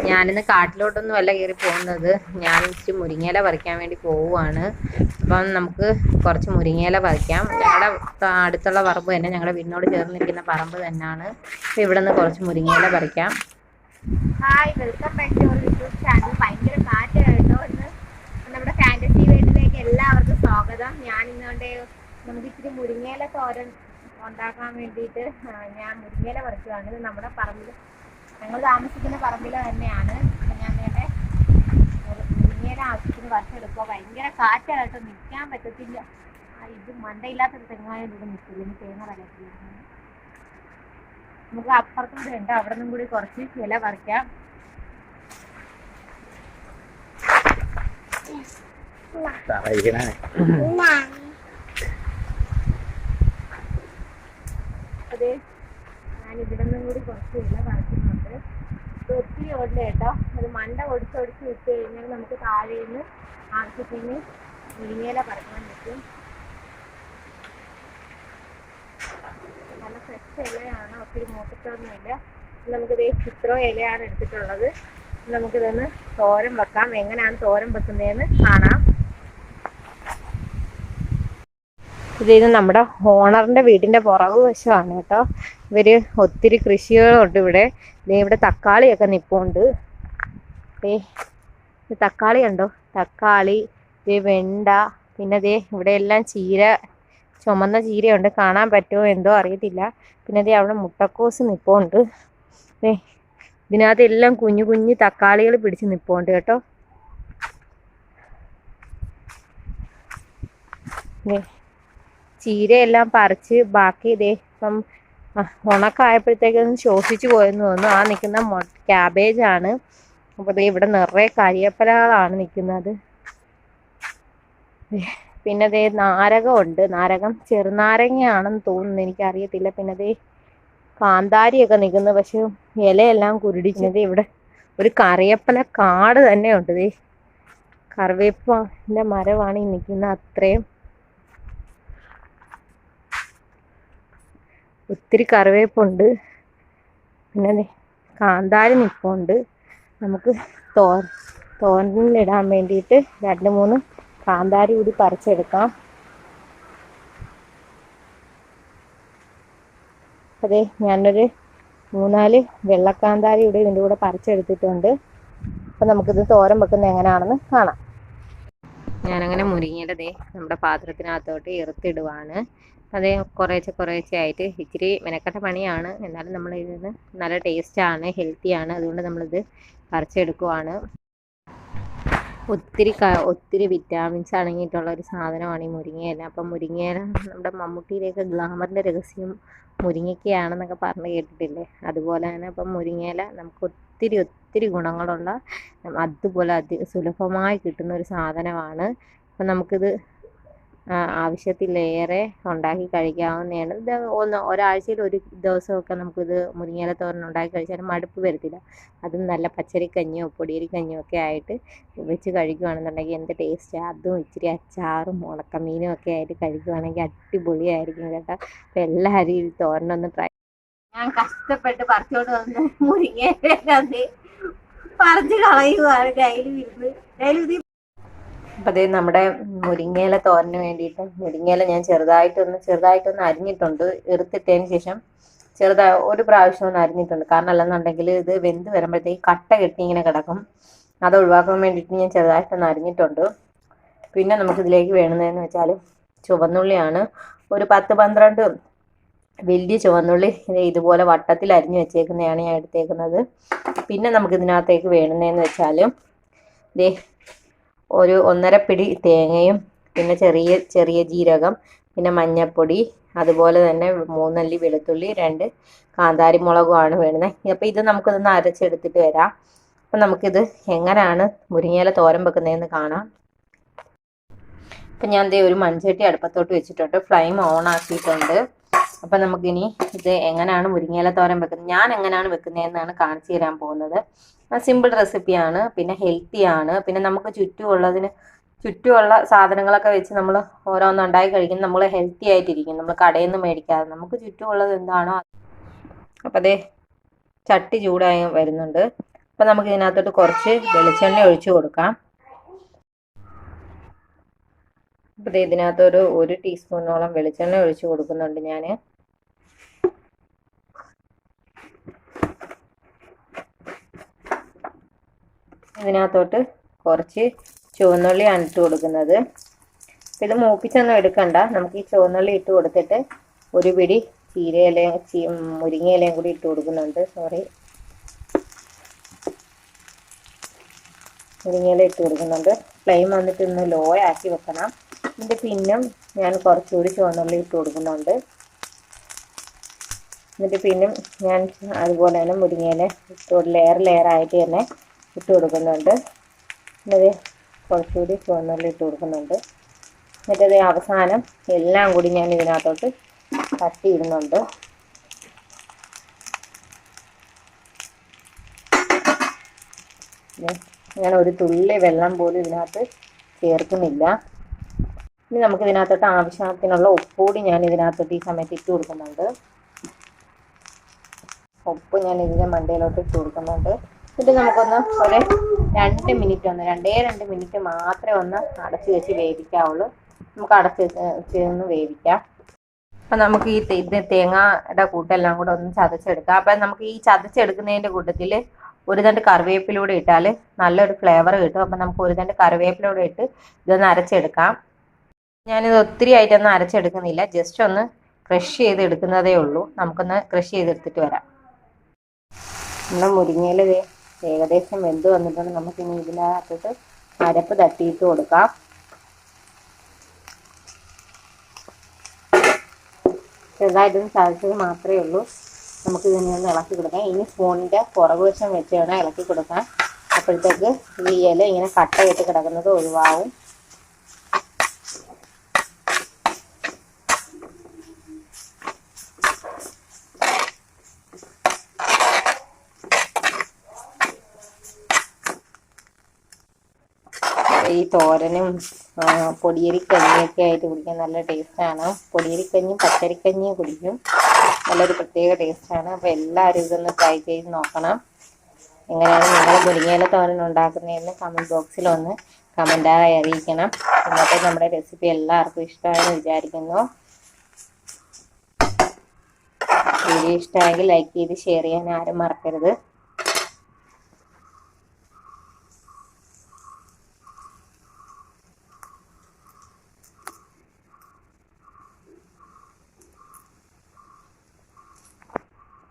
ഞാനിന്ന് കാട്ടിലോട്ടൊന്നുമല്ല കയറി പോകുന്നത്. ഞാൻ ഇച്ചിരി മുരിങ്ങയില പറിക്കാൻ വേണ്ടി പോവുകയാണ്. അപ്പം നമുക്ക് കുറച്ച് മുരിങ്ങയില പറിക്കാം. ഞങ്ങളുടെ അടുത്തുള്ള പറമ്പ് തന്നെ, ഞങ്ങളുടെ വീടിനോട് ചേർന്നിരിക്കുന്ന പറമ്പ് തന്നെയാണ്. അപ്പോൾ ഇവിടെ നിന്ന് കുറച്ച് മുരിങ്ങയില പറിക്കാം. Hi, welcome back to our YouTube channel. ഭയങ്കര കാറ്റ് കേട്ടോ ഇന്ന്. നമ്മുടെ ഫാൻറ്റസി വേൾഡിലേക്ക് എല്ലാവർക്കും സ്വാഗതം. ഞാൻ ഇന്നുകൊണ്ട് നമുക്ക് ഇച്ചിരി മുരിങ്ങയില തോരൻ ഉണ്ടാക്കാൻ വേണ്ടിയിട്ട് ഞാൻ മുരിങ്ങയില പറിക്കുകയാണ്. ഇത് നമ്മുടെ പറമ്പിൽ, ഞങ്ങൾ താമസിക്കുന്ന പറമ്പിൽ തന്നെയാണ്. അപ്പം ഞാൻ വേറെ മുരിങ്ങയില ആവശ്യത്തിന് പറിച്ചെടുക്കുക. ഭയങ്കര കാറ്റായിട്ട് നിൽക്കാൻ പറ്റത്തില്ല. ഇത് മണ്ടയില്ലാത്തൊരു തെങ്ങായാലും ഇവിടെ നിൽക്കില്ല. ഇനി തേങ്ങ വരത്തില്ല. നമുക്ക് അപ്പുറത്തൂടെ ഉണ്ട്, അവിടെ നിന്നും കൂടി കുറച്ച് ഇല പറിക്കാം. അതെ, ഞാൻ ഇവിടെ നിന്നും കൂടി കുറച്ച് ഇല പറിക്കുന്നുണ്ട്. ഒത്തിരി ഉണ്ട് കേട്ടോ. അത് മണ്ട ഒടിച്ചൊടിച്ച് വിട്ട് കഴിഞ്ഞാൽ നമുക്ക് താഴെ നിന്ന് ആവശ്യത്തിന് മുരിങ്ങയില പറിക്കാൻ പറ്റും. നല്ല ഫ്രഷ് ഇലയാണ്, ഒത്തിരി മൂത്തിട്ടൊന്നുമില്ല. നമുക്കിത് ഇത്ര ഇലയാണ് എടുത്തിട്ടുള്ളത്. നമുക്കിതൊന്ന് തോരൻ വെക്കാം. എങ്ങനെയാണ് തോരൻ വെക്കുന്നതെന്ന് കാണാം. ഇത് നമ്മുടെ ഓണറിൻ്റെ വീടിൻ്റെ പുറകു വശമാണ് കേട്ടോ. ഇവർ ഒത്തിരി കൃഷികളുണ്ട് ഇവിടെ. ഇവിടെ തക്കാളിയൊക്കെ നിൽപ്പുണ്ട്. തക്കാളി ഉണ്ടോ? തക്കാളി, വെണ്ട, പിന്നെ ഇവിടെ എല്ലാം ചീര, ചുമന്ന ചീരയുണ്ട്. കാണാൻ പറ്റുമോ എന്തോ അറിയത്തില്ല. പിന്നെ അവിടെ മുട്ടക്കോസ് നിൽപ്പുണ്ട്. ഇതിനകത്ത് എല്ലാം കുഞ്ഞു കുഞ്ഞു തക്കാളികൾ പിടിച്ച് നിൽപ്പുണ്ട് കേട്ടോ. ചീരയെല്ലാം പറിച്ച് ബാക്കി ഇപ്പം ഉണക്കായപ്പോഴത്തേക്കൊന്ന് ശോഷിച്ചു പോയെന്ന് തോന്നുന്നു. ആ നിൽക്കുന്ന ക്യാബേജാണ്. അപ്പോൾ ഇവിടെ നിറയെ കരിയപ്പലകളാണ് നിൽക്കുന്നത്. പിന്നെ നാരകമുണ്ട്. നാരകം ചെറുനാരങ്ങയാണെന്ന് തോന്നുന്നു, എനിക്കറിയത്തില്ല. പിന്നെ കാന്താരിയൊക്കെ നിൽക്കുന്നു, പക്ഷെ ഇലയെല്ലാം കുരുടിച്ചത്. ഇവിടെ ഒരു കറിയപ്പല കാട് തന്നെയുണ്ട്. കറിവേപ്പിൻ്റെ മരമാണ് ഈ നിൽക്കുന്നത്. അത്രയും ഒത്തിരി കറിവേപ്പുണ്ട്. പിന്നെ കാന്താരി നിൽപ്പുണ്ട്. നമുക്ക് തോരനിലിടാൻ വേണ്ടിയിട്ട് 2-3 കാന്താരി കൂടി പറിച്ചെടുക്കാം. അതെ, ഞാനൊരു 3-4 വെള്ളക്കാന്താരി കൂടി ഇതിൻ്റെ കൂടെ പറിച്ചെടുത്തിട്ടുണ്ട്. അപ്പം നമുക്കിത് തോരൻ വെക്കുന്നത് എങ്ങനെയാണെന്ന് കാണാം. ഞാനങ്ങനെ മുരിങ്ങയില നമ്മുടെ പാത്രത്തിനകത്തോട്ട് ഇറുത്തിടുവാണ്. അതേ കുറേശ്ശെ ആയിട്ട്. ഇച്ചിരി മെനക്കെട്ട പണിയാണ്, എന്നാലും നമ്മൾ ഇതിന് നല്ല ടേസ്റ്റാണ്, ഹെൽത്തിയാണ്. അതുകൊണ്ട് നമ്മളിത് പറിച്ചെടുക്കുവാണ്. ഒത്തിരി വിറ്റാമിൻസ് അടങ്ങിയിട്ടുള്ള ഒരു സാധനമാണ് ഈ മുരിങ്ങയില. അപ്പം മുരിങ്ങയില നമ്മുടെ മമ്മൂട്ടിയിലേക്ക് ഗ്ലാമറിൻ്റെ രഹസ്യം മുരിങ്ങയ്ക്കയാണെന്നൊക്കെ പറഞ്ഞ് കേട്ടിട്ടില്ലേ? അതുപോലെ തന്നെ അപ്പം മുരിങ്ങയില നമുക്ക് ഒത്തിരി ഗുണങ്ങളുള്ള, അതുപോലെ സുലഭമായി കിട്ടുന്ന ഒരു സാധനമാണ്. അപ്പം നമുക്കിത് ആവശ്യത്തിലേറെ ഉണ്ടാക്കി കഴിക്കാവുന്നതാണ്. ഇത് ഒരാഴ്ചയിൽ ഒരു ദിവസമൊക്കെ നമുക്കിത് മുരിങ്ങയില തോരൻ ഉണ്ടാക്കി കഴിച്ചാലും മടുപ്പ് വരത്തില്ല. അതും നല്ല പച്ചരിക്കഞ്ഞിയോ പൊടിയരിക്കഞ്ഞിയോ ഒക്കെ ആയിട്ട് വെച്ച് കഴിക്കുകയാണെന്നുണ്ടെങ്കിൽ എന്ത് ടേസ്റ്റാണ്. അതും ഇച്ചിരി അച്ചാറും ഉണക്കമീനും ഒക്കെ ആയിട്ട് കഴിക്കുകയാണെങ്കിൽ അടിപൊളിയായിരിക്കും കേട്ടോ. അപ്പം എല്ലാവരും ഈ തോരനൊന്ന് ട്രൈ. ഞാൻ കഷ്ടപ്പെട്ട് പറിച്ചോണ്ട് വന്ന് മുരിങ്ങയില പറിച്ച് കളയുകയാണ് ഡെയിലി. അപ്പം നമ്മുടെ മുരിങ്ങയില തോരന് വേണ്ടിയിട്ട് മുരിങ്ങയില ഞാൻ ചെറുതായിട്ടൊന്ന് അരിഞ്ഞിട്ടുണ്ട്. എടുത്തിട്ടതിന് ശേഷം ഒരു പ്രാവശ്യം ഒന്ന് അരിഞ്ഞിട്ടുണ്ട്. കാരണം അല്ലെന്നുണ്ടെങ്കിൽ ഇത് വെന്ത് വരുമ്പോഴത്തേക്ക് കട്ട കെട്ടി ഇങ്ങനെ കിടക്കും. അത് ഒഴിവാക്കാൻ വേണ്ടിയിട്ട് ഞാൻ ചെറുതായിട്ടൊന്ന് അരിഞ്ഞിട്ടുണ്ട്. പിന്നെ നമുക്കിതിലേക്ക് വേണ്ടുന്നതെന്ന് വെച്ചാൽ ചുവന്നുള്ളിയാണ്. ഒരു 10-12 വലിയ ചുവന്നുള്ളി ഇതുപോലെ വട്ടത്തിൽ അരിഞ്ഞു വെച്ചേക്കുന്നതാണ് ഞാൻ എടുത്തേക്കുന്നത്. പിന്നെ നമുക്കിതിനകത്തേക്ക് വേണ്ടുന്നതെന്ന് വെച്ചാൽ ഒരു 1.5 പിടി തേങ്ങയും, പിന്നെ ചെറിയ ജീരകം, പിന്നെ മഞ്ഞൾപ്പൊടി, അതുപോലെ തന്നെ 3 അല്ലി വെളുത്തുള്ളി, 2 കാന്താരി മുളകുമാണ് വേണ്ടുന്നത്. അപ്പോൾ ഇത് നമുക്കിതൊന്ന് അരച്ചെടുത്തിട്ട് വരാം. അപ്പം നമുക്കിത് എങ്ങനെയാണ് മുരിങ്ങയില തോരൻ വെക്കുന്നതെന്ന് കാണാം. അപ്പം ഞാൻ ഒരു മൺചട്ടി അടുപ്പത്തോട്ട് വെച്ചിട്ടുണ്ട്, ഫ്ലെയിം ഓൺ ആക്കിയിട്ടുണ്ട്. അപ്പം നമുക്കിനി ഇത് എങ്ങനെയാണ് മുരിങ്ങയില തോരൻ വെക്കുന്നത്, ഞാൻ എങ്ങനെയാണ് വെക്കുന്നതെന്നാണ് കാണിച്ചു തരാൻ പോകുന്നത്. സിമ്പിൾ റെസിപ്പിയാണ്, പിന്നെ ഹെൽത്തിയാണ്. പിന്നെ നമുക്ക് ചുറ്റുമുള്ള സാധനങ്ങളൊക്കെ വെച്ച് നമ്മൾ ഓരോന്ന് ഉണ്ടാക്കി കഴിക്കും. നമ്മൾ ഹെൽത്തി ആയിട്ടിരിക്കും. നമ്മൾ കടയിൽ നിന്ന് മേടിക്കാതെ നമുക്ക് ചുറ്റുമുള്ളത് എന്താണോ. അപ്പം ചട്ടി ചൂടായി വരുന്നുണ്ട്. അപ്പം നമുക്ക് ഇതിനകത്തോട്ട് കുറച്ച് വെളിച്ചെണ്ണ ഒഴിച്ച് കൊടുക്കാം. അപ്പോൾ ഇതിനകത്തൊരു 1 ടീസ്പൂണോളം വെളിച്ചെണ്ണ ഒഴിച്ച് കൊടുക്കുന്നുണ്ട് ഞാൻ. ഇതിനകത്തോട്ട് കുറച്ച് ചുവന്നുള്ളിയാണ് ഇട്ട് കൊടുക്കുന്നത്. ഇത് മൂപ്പിച്ചൊന്നും എടുക്കണ്ട. നമുക്ക് ഈ ചുവന്നുള്ളി ഇട്ട് കൊടുത്തിട്ട് ഒരു പിടി ചീരയിലയും മുരിങ്ങയിലയും കൂടി ഇട്ട് കൊടുക്കുന്നുണ്ട്. മുരിങ്ങയില ഇട്ട് കൊടുക്കുന്നുണ്ട്. ഫ്ലെയിം വന്നിട്ട് ഒന്ന് ലോ ആക്കി വെക്കണം. ഇതിൻ്റെ പിന്നും ഞാൻ കുറച്ചുകൂടി ചുവന്നുള്ളി ഇട്ട് കൊടുക്കുന്നുണ്ട്. എന്നിട്ട് പിന്നും ഞാൻ അതുപോലെ തന്നെ മുരിങ്ങയില ലെയറായിട്ട് തന്നെ ഇട്ട് കൊടുക്കുന്നുണ്ട്. എന്നിട്ട് കുറച്ചുകൂടി ചുവന്നുള്ളി ഇട്ട് കൊടുക്കുന്നുണ്ട്. എന്നിട്ടത് അവസാനം എല്ലാം കൂടി ഞാൻ ഇതിനകത്തോട്ട് തട്ടിയിടുന്നുണ്ട്. ഞാൻ ഒരു തുള്ളി വെള്ളം പോലും ഇതിനകത്ത് ചേർക്കുന്നില്ല. ഇനി നമുക്ക് ഇതിനകത്തോട്ട് ആവശ്യത്തിനുള്ള ഉപ്പുകൂടി ഞാൻ ഇതിനകത്തോട്ട് ഈ സമയത്ത് ഇട്ട് കൊടുക്കുന്നുണ്ട്. ഉപ്പ് ഞാൻ ഇതിൻ്റെ മണ്ടയിലോട്ട് ഇട്ട് കൊടുക്കുന്നുണ്ട്. എന്നിട്ട് നമുക്കൊന്ന് ഒരു 2 മിനിറ്റ് മാത്രമേ ഒന്ന് അടച്ച് വെച്ച് വേവിക്കാവുള്ളൂ. നമുക്ക് അടച്ച് വെച്ച് വേവിക്കാം. അപ്പം നമുക്ക് ഈ തേങ്ങയുടെ കൂട്ടെല്ലാം കൂടെ ഒന്ന് ചതച്ചെടുക്കാം. അപ്പം നമുക്ക് ഈ ചതച്ചെടുക്കുന്നതിൻ്റെ കൂട്ടത്തിൽ ഒരു തണ്ട് കറിവേപ്പിലൂടെ ഇട്ടാൽ നല്ലൊരു ഫ്ലേവർ കിട്ടും. അപ്പം നമുക്ക് ഒരു തണ്ട് കറിവേപ്പിലൂടെ ഇട്ട് ഇതൊന്ന് അരച്ചെടുക്കാം. ഞാനിത് ഒത്തിരി ആയിട്ടൊന്നും അരച്ചെടുക്കുന്നില്ല. ജസ്റ്റ് ഒന്ന് ക്രഷ് ചെയ്ത് എടുക്കുന്നതേ ഉള്ളൂ. നമുക്കൊന്ന് ക്രഷ് ചെയ്തെടുത്തിട്ട് വരാം. നമ്മുടെ മുരിങ്ങയില ഏകദേശം വെന്ത് വന്നിട്ടുണ്ട്. നമുക്കിനി ഇതിനകത്തോട്ട് അരപ്പ് തട്ടിയിട്ട് കൊടുക്കാം. ചെറുതായിട്ടൊന്ന് ചതച്ചത് മാത്രമേ ഉള്ളൂ. നമുക്ക് ഇതിനെ ഒന്ന് ഇളക്കി കൊടുക്കാം. ഇനി സ്പൂണിൻ്റെ പുറകു വശം വെച്ച് വേണം ഇളക്കി കൊടുക്കാൻ. അപ്പോഴത്തേക്ക് ഈ ഇല ഇങ്ങനെ കട്ടയിട്ട് കിടക്കുന്നത് ഒഴിവാവും. ഈ തോരനും പൊടിയരിക്കഞ്ഞിയൊക്കെ ആയിട്ട് കുടിക്കാൻ നല്ല ടേസ്റ്റാണ്. പൊടിയരിക്കഞ്ഞിയും പച്ചരിക്കഞ്ഞിയും കുടിക്കും. നല്ലൊരു പ്രത്യേക ടേസ്റ്റാണ്. അപ്പോൾ എല്ലാവരും ഇതൊന്ന് ട്രൈ ചെയ്ത് നോക്കണം. എങ്ങനെയാണ് നിങ്ങൾ മുരിങ്ങയില തോരൻ ഉണ്ടാക്കുന്നതെന്ന് കമൻറ്റ് ബോക്സിലൊന്ന് കമൻറ്റായി അറിയിക്കണം. ഇന്നത്തെ നമ്മുടെ റെസിപ്പി എല്ലാവർക്കും ഇഷ്ടമായെന്ന് വിചാരിക്കുന്നു. വീഡിയോ ഇഷ്ടമായെങ്കിൽ ലൈക്ക് ചെയ്ത് ഷെയർ ചെയ്യാൻ ആരും മറക്കരുത്.